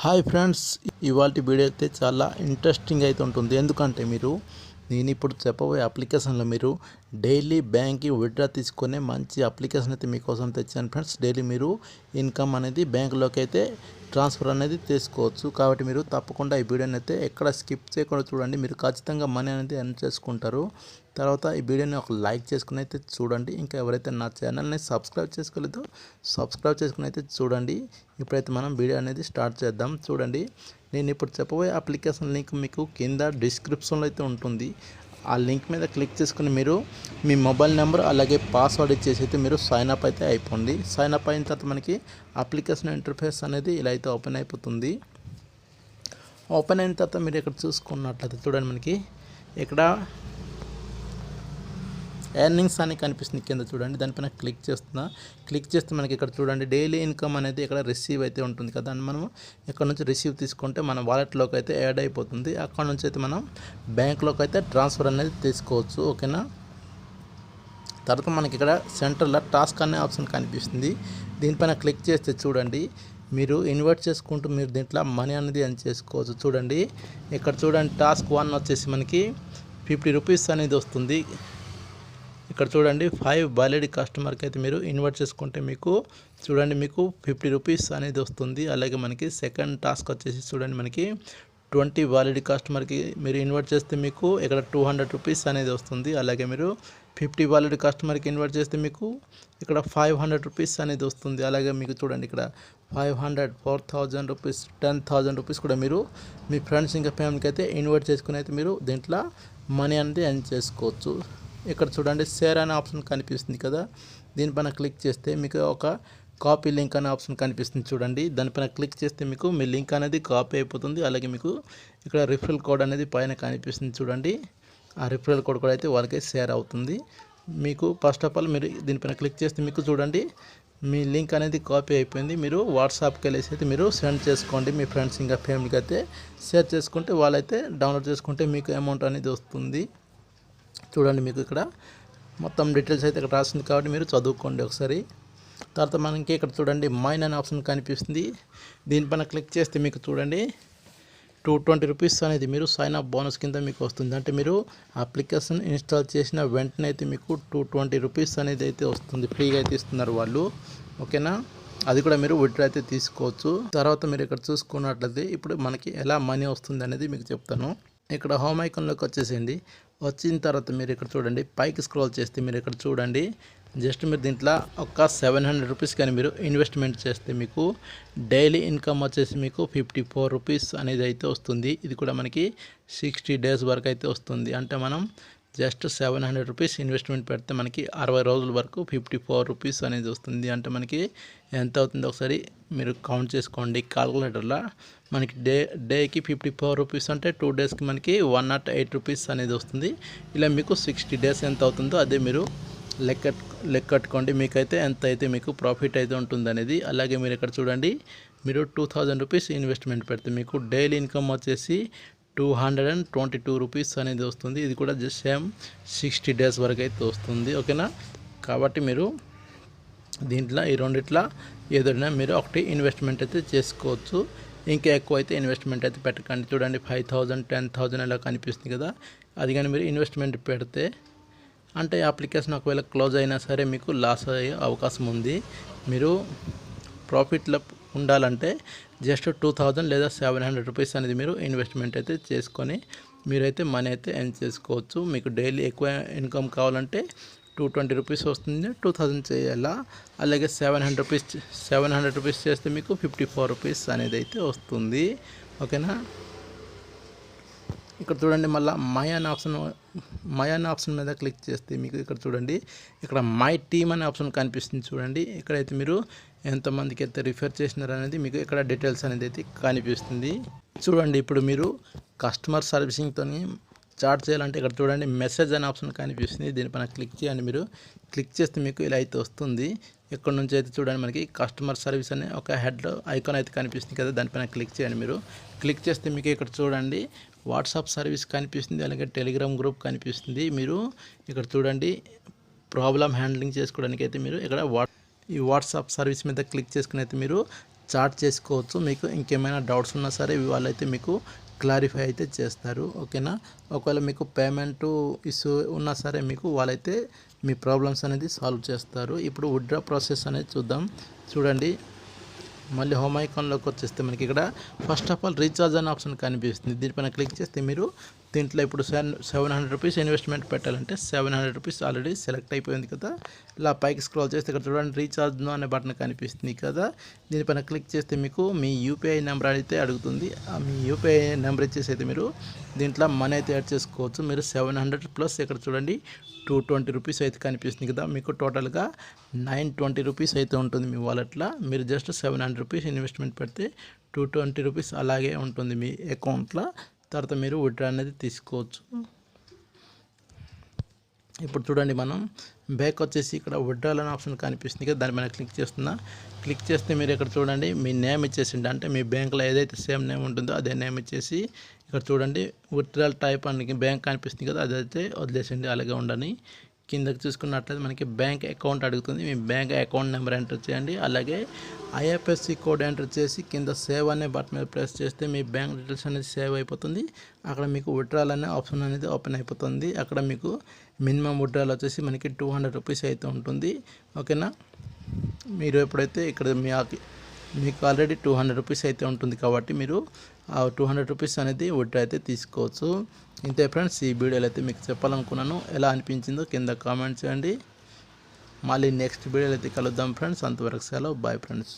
Hi friends, ఇవాల్టి video అయితే చాలా ఇంట్రెస్టింగ్ అయితే ఉంటుంది. ఎందుకంటే నేను ఇప్పుడు చెప్పబోయే అప్లికేషన్లో మీరు డైలీ బ్యాంక్కి విత్డ్రా తీసుకునే మంచి అప్లికేషన్ అయితే మీకోసం తెచ్చాను ఫ్రెండ్స్. డైలీ మీరు ఇన్కమ్ అనేది బ్యాంకులోకి అయితే ట్రాన్స్ఫర్ అనేది తీసుకోవచ్చు. కాబట్టి మీరు తప్పకుండా ఈ వీడియోని అయితే ఎక్కడ స్కిప్ చేయకుండా చూడండి. మీరు ఖచ్చితంగా మనీ అనేది ఎర్న్ చేసుకుంటారు. తర్వాత ఈ వీడియోని ఒక లైక్ చేసుకుని అయితే చూడండి. ఇంకా ఎవరైతే నా ఛానల్ని సబ్స్క్రైబ్ చేసుకోలేదో సబ్స్క్రైబ్ చేసుకుని అయితే చూడండి. ఇప్పుడైతే మనం వీడియో అనేది స్టార్ట్ చేద్దాం. చూడండి, నేను ఇప్పుడు చెప్పబోయే అప్లికేషన్ లింక్ మీకు కింద డిస్క్రిప్షన్లో అయితే ఉంటుంది. ఆ లింక్ మీద క్లిక్ చేసుకుని మీరు మీ మొబైల్ నెంబర్ అలాగే పాస్వర్డ్ ఇచ్చేసి అయితే మీరు సైన్ అప్ అయితే అయిపోండి. సైన్ అప్ అయిన తర్వాత మనకి అప్లికేషన్ ఇంటర్ఫేస్ అనేది ఇలా అయితే ఓపెన్ అయిపోతుంది. ఓపెన్ అయిన తర్వాత మీరు ఇక్కడ చూసుకున్నట్లయితే చూడండి, మనకి ఇక్కడ ఎర్నింగ్స్ అని కనిపిస్తుంది కింద చూడండి. దానిపైన క్లిక్ చేస్తే మనకి ఇక్కడ చూడండి డైలీ ఇన్కమ్ అనేది ఇక్కడ రిసీవ్ అయితే ఉంటుంది కదా. అని మనం ఇక్కడ నుంచి రిసీవ్ తీసుకుంటే మన వాలెట్లోకి అయితే యాడ్ అయిపోతుంది. అక్కడ నుంచి అయితే మనం బ్యాంక్లోకి అయితే ట్రాన్స్ఫర్ అనేది తీసుకోవచ్చు. ఓకేనా. తర్వాత మనకి ఇక్కడ సెంటర్లో టాస్క్ అనే ఆప్షన్ కనిపిస్తుంది. దీనిపైన క్లిక్ చేస్తే చూడండి, మీరు ఇన్వెస్ట్ చేసుకుంటూ మీరు దీంట్లో మనీ అనేది ఎర్న్ చేసుకోవచ్చు. చూడండి, ఇక్కడ చూడండి టాస్క్ 1 వచ్చేసి మనకి 50 రూపీస్ అనేది వస్తుంది. ఇక్కడ చూడండి 5 వ్యాలిడ్ కస్టమర్కి అయితే మీరు ఇన్వెస్ట్ చేసుకుంటే మీకు చూడండి మీకు 50 రూపీస్ అనేది వస్తుంది. అలాగే మనకి సెకండ్ టాస్క్ వచ్చేసి చూడండి, మనకి 20 వ్యాలిడ్ కస్టమర్కి మీరు ఇన్వెస్ట్ చేస్తే మీకు ఇక్కడ 200 రూపీస్ అనేది వస్తుంది. అలాగే మీరు 50 వ్యాలిడ్ కస్టమర్కి ఇన్వెస్ట్ చేస్తే మీకు ఇక్కడ 500 రూపీస్ అనేది వస్తుంది. అలాగే మీకు చూడండి ఇక్కడ 500, 4000 రూపీస్, 10,000 రూపీస్ కూడా మీరు మీ ఫ్రెండ్స్ ఇంకా ఫ్యామిలీకి అయితే ఇన్వెస్ట్ చేసుకుని అయితే మీరు దీంట్లో మనీ అనేది ఎర్న్ చేసుకోవచ్చు. ఇక్కడ చూడండి షేర్ అనే ఆప్షన్ కనిపిస్తుంది కదా. దీనిపైన క్లిక్ చేస్తే మీకు ఒక కాపీ లింక్ అనే ఆప్షన్ కనిపిస్తుంది చూడండి. దానిపైన క్లిక్ చేస్తే మీకు మీ లింక్ అనేది కాపీ అయిపోతుంది. అలాగే మీకు ఇక్కడ రిఫరల్ కోడ్ అనేది పైన కనిపిస్తుంది చూడండి. ఆ రిఫరల్ కోడ్ కూడా అయితే వాళ్ళకి షేర్ అవుతుంది. మీకు ఫస్ట్ ఆఫ్ ఆల్ మీరు దీనిపైన క్లిక్ చేస్తే మీకు చూడండి మీ లింక్ అనేది కాపీ అయిపోయింది. మీరు వాట్సాప్కి వెళ్ళేసి అయితే మీరు సెండ్ చేసుకోండి. మీ ఫ్రెండ్స్ ఇంకా ఫ్యామిలీకి అయితే షేర్ చేసుకుంటే వాళ్ళైతే డౌన్లోడ్ చేసుకుంటే మీకు అమౌంట్ అనేది వస్తుంది. చూడండి, మీకు ఇక్కడ మొత్తం డీటెయిల్స్ అయితే ఇక్కడ రాసింది కాబట్టి మీరు చదువుకోండి ఒకసారి. తర్వాత మనకి ఇక్కడ చూడండి మైన్ అనే ఆప్షన్ కనిపిస్తుంది. దీనిపైన క్లిక్ చేస్తే మీకు చూడండి 220 రూపీస్ అనేది మీరు సైన్ అప్ బోనస్ కింద మీకు వస్తుంది. అంటే మీరు అప్లికేషన్ ఇన్స్టాల్ చేసిన వెంటనే అయితే మీకు 220 రూపీస్ అనేది అయితే వస్తుంది. ఫ్రీగా అయితే ఇస్తున్నారు వాళ్ళు. ఓకేనా. అది కూడా మీరు విత్డ్రా అయితే తీసుకోవచ్చు. తర్వాత మీరు ఇక్కడ చూసుకున్నట్లయితే ఇప్పుడు మనకి ఎలా మనీ వస్తుంది అనేది మీకు చెప్తాను. ఇక్కడ హోమ్ ఐకాన్లోకి వచ్చేసేయండి. వచ్చిన తర్వాత మీరు ఇక్కడ చూడండి పైకి స్క్రోల్ చేస్తే మీరు ఇక్కడ చూడండి జస్ట్ మీరు దీంట్లో ఒక 700 రూపీస్ కానీ మీరు ఇన్వెస్ట్మెంట్ చేస్తే మీకు డైలీ ఇన్కమ్ వచ్చేసి మీకు 54 రూపీస్ అనేది అయితే వస్తుంది. ఇది కూడా మనకి 60 డేస్ వరకు అయితే వస్తుంది. అంటే మనం జస్ట్ 700 రూపీస్ ఇన్వెస్ట్మెంట్ పెడితే మనకి 60 రోజుల వరకు 54 రూపీస్ అనేది వస్తుంది. అంటే మనకి ఎంత అవుతుందో ఒకసారి మీరు కౌంట్ చేసుకోండి కాల్కులేటర్లో. మనకి డేకి 54 రూపీస్ అంటే 2 డేస్కి మనకి 108 రూపీస్ అనేది వస్తుంది. ఇలా మీకు 60 డేస్ ఎంత అవుతుందో అదే మీరు లెక్కట్టుకోండి. మీకైతే ఎంత అయితే మీకు ప్రాఫిట్ అయితే ఉంటుంది అనేది. అలాగే మీరు ఇక్కడ చూడండి మీరు 2000 రూపీస్ ఇన్వెస్ట్మెంట్ పెడితే మీకు డైలీ ఇన్కమ్ వచ్చేసి 222 రూపీస్ అనేది వస్తుంది. ఇది కూడా జస్ట్ సేమ్ 60 డేస్ వరకు అయితే వస్తుంది. ఓకేనా. కాబట్టి మీరు దీంట్లో ఈ రెండిట్లో ఏదైనా మీరు ఒకటి ఇన్వెస్ట్మెంట్ అయితే చేసుకోవచ్చు. ఇంకా ఎక్కువ అయితే ఇన్వెస్ట్మెంట్ అయితే పెట్టకండి. చూడండి 5,000, 10,000 ఇలా కనిపిస్తుంది కదా. అది కానీ మీరు ఇన్వెస్ట్మెంట్ పెడితే అంటే అప్లికేషన్ ఒకవేళ క్లోజ్ అయినా సరే మీకు లాస్ అయ్యే అవకాశం ఉంది. మీరు ప్రాఫిట్లో ఉండాలంటే జస్ట్ 2000 లేదా 700 రూపీస్ అనేది మీరు ఇన్వెస్ట్మెంట్ అయితే చేసుకొని మీరైతే మనీ అయితే ఎర్న్ చేసుకోవచ్చు. మీకు డైలీ ఎక్కువ ఇన్కమ్ కావాలంటే 220 రూపీస్ వస్తుంది, 2000 చేయాలా. అలాగే 700 రూపీస్ చేస్తే మీకు 54 రూపీస్ అనేది అయితే వస్తుంది. ఓకేనా. ఇక్కడ చూడండి మళ్ళీ మై అనే ఆప్షన్ మీద క్లిక్ చేస్తే మీకు ఇక్కడ చూడండి ఇక్కడ మై టీమ్ అనే ఆప్షన్ కనిపిస్తుంది చూడండి. ఇక్కడైతే మీరు ఎంతమందికి అయితే రిఫర్ చేసినారు అనేది మీకు ఇక్కడ డీటెయిల్స్ అనేది అయితే కనిపిస్తుంది. చూడండి ఇప్పుడు మీరు కస్టమర్ సర్వీసింగ్తో చాట్ చేయాలంటే ఇక్కడ చూడండి మెసేజ్ అనే ఆప్షన్ కనిపిస్తుంది. దీనిపైన క్లిక్ చేయండి. మీరు క్లిక్ చేస్తే మీకు ఇలా అయితే వస్తుంది. ఇక్కడ నుంచి అయితే చూడండి మనకి కస్టమర్ సర్వీస్ అనే ఒక హెడ్ ఐకాన్ అయితే కనిపిస్తుంది కదా. దానిపైన క్లిక్ చేయండి. మీరు క్లిక్ చేస్తే మీకు ఇక్కడ చూడండి వాట్సాప్ సర్వీస్ కనిపిస్తుంది. అలాగే టెలిగ్రామ్ గ్రూప్ కనిపిస్తుంది. మీరు ఇక్కడ చూడండి ప్రాబ్లం హ్యాండ్లింగ్ చేసుకోవడానికి అయితే మీరు ఇక్కడ ఈ వాట్సాప్ సర్వీస్ మీద క్లిక్ చేసుకుని అయితే మీరు చాట్ చేసుకోవచ్చు. మీకు ఇంకేమైనా డౌట్స్ ఉన్నా సరే వాళ్ళైతే మీకు క్లారిఫై అయితే చేస్తారు. ఓకేనా. ఒకవేళ మీకు పేమెంటు ఇష్యూ ఉన్నా సరే మీకు వాళ్ళైతే మీ ప్రాబ్లమ్స్ అనేది సాల్వ్ చేస్తారు. ఇప్పుడు విత్డ్రా ప్రాసెస్ అనేది చూద్దాం. చూడండి, మళ్ళీ హోమ్ ఐకాన్లోకి వచ్చేస్తే మనకి ఇక్కడ ఫస్ట్ ఆఫ్ ఆల్ రీఛార్జ్ అనే ఆప్షన్ కనిపిస్తుంది. దీనిపైన క్లిక్ చేస్తే మీరు దీంట్లో ఇప్పుడు 700 రూపీస్ ఇన్వెస్ట్మెంట్ పెట్టాలంటే 700 రూపీస్ ఆల్రెడీ సెలెక్ట్ అయిపోయింది కదా. ఇలా పైకి స్క్రోల్ చేస్తే ఇక్కడ చూడండి రీఛార్జ్ నో అనే బటన్ కనిపిస్తుంది కదా. దీనిపైన క్లిక్ చేస్తే మీకు మీ యూపీఐ నెంబర్ అయితే అడుగుతుంది. మీ యూపీఐ నెంబర్ ఇచ్చేసి అయితే మీరు దీంట్లో మనీ అయితే యాడ్ చేసుకోవచ్చు. మీరు 700 ప్లస్ ఇక్కడ చూడండి 220 రూపీస్ అయితే కనిపిస్తుంది కదా. మీకు టోటల్గా 920 రూపీస్ అయితే ఉంటుంది మీ వాలెట్లో. మీరు జస్ట్ 700 రూపీస్ ఇన్వెస్ట్మెంట్ పెడితే 220 రూపీస్ అలాగే ఉంటుంది మీ అకౌంట్లో. తర్వాత మీరు విత్డ్రా అనేది తీసుకోవచ్చు. ఇప్పుడు చూడండి, మనం బ్యాక్ వచ్చేసి ఇక్కడ విత్డ్రాల్ అనే ఆప్షన్ కనిపిస్తుంది కదా, దానిపైన క్లిక్ చేస్తున్నా. క్లిక్ చేస్తే మీరు ఇక్కడ చూడండి మీ నేమ్ ఇచ్చేసిండి, అంటే మీ బ్యాంక్లో ఏదైతే సేమ్ నేమ్ ఉంటుందో అదే నేమ్ ఇచ్చేసి ఇక్కడ చూడండి విత్డ్రాల్ టైప్ అని బ్యాంక్ కనిపిస్తుంది కదా, అదైతే వదిలేసండి, అలాగే ఉండని. కిందకి చూసుకున్నట్లయితే మనకి బ్యాంక్ అకౌంట్ అడుగుతుంది. మీ బ్యాంక్ అకౌంట్ నెంబర్ ఎంటర్ చేయండి. అలాగే ఐఎఫ్ఎస్సి కోడ్ ఎంటర్ చేసి కింద సేవ్ అనే బటన్ మీద ప్రెస్ చేస్తే మీ బ్యాంక్ డీటెయిల్స్ అనేది సేవ్ అయిపోతుంది. అక్కడ మీకు విత్డ్రాల్ అనే ఆప్షన్ అనేది ఓపెన్ అయిపోతుంది. అక్కడ మీకు మినిమం విత్డ్రాల్ వచ్చేసి మనకి 200 రూపీస్ అయితే ఉంటుంది. ఓకేనా. మీరు ఎప్పుడైతే ఇక్కడ మీకు ఆల్రెడీ 200 రూపీస్ అయితే ఉంటుంది కాబట్టి మీరు ఆ 200 రూపీస్ అనేది విత్డ్రా అయితే తీసుకోవచ్చు. ఇంతే ఫ్రెండ్స్, ఈ వీడియోలో అయితే మీకు చెప్పాలనుకున్నాను. ఎలా అనిపించిందో కింద కామెంట్ చేయండి. మళ్ళీ నెక్స్ట్ వీడియోలో అయితే కలుద్దాం ఫ్రెండ్స్. అంతవరకు సెలవు. Bye friends.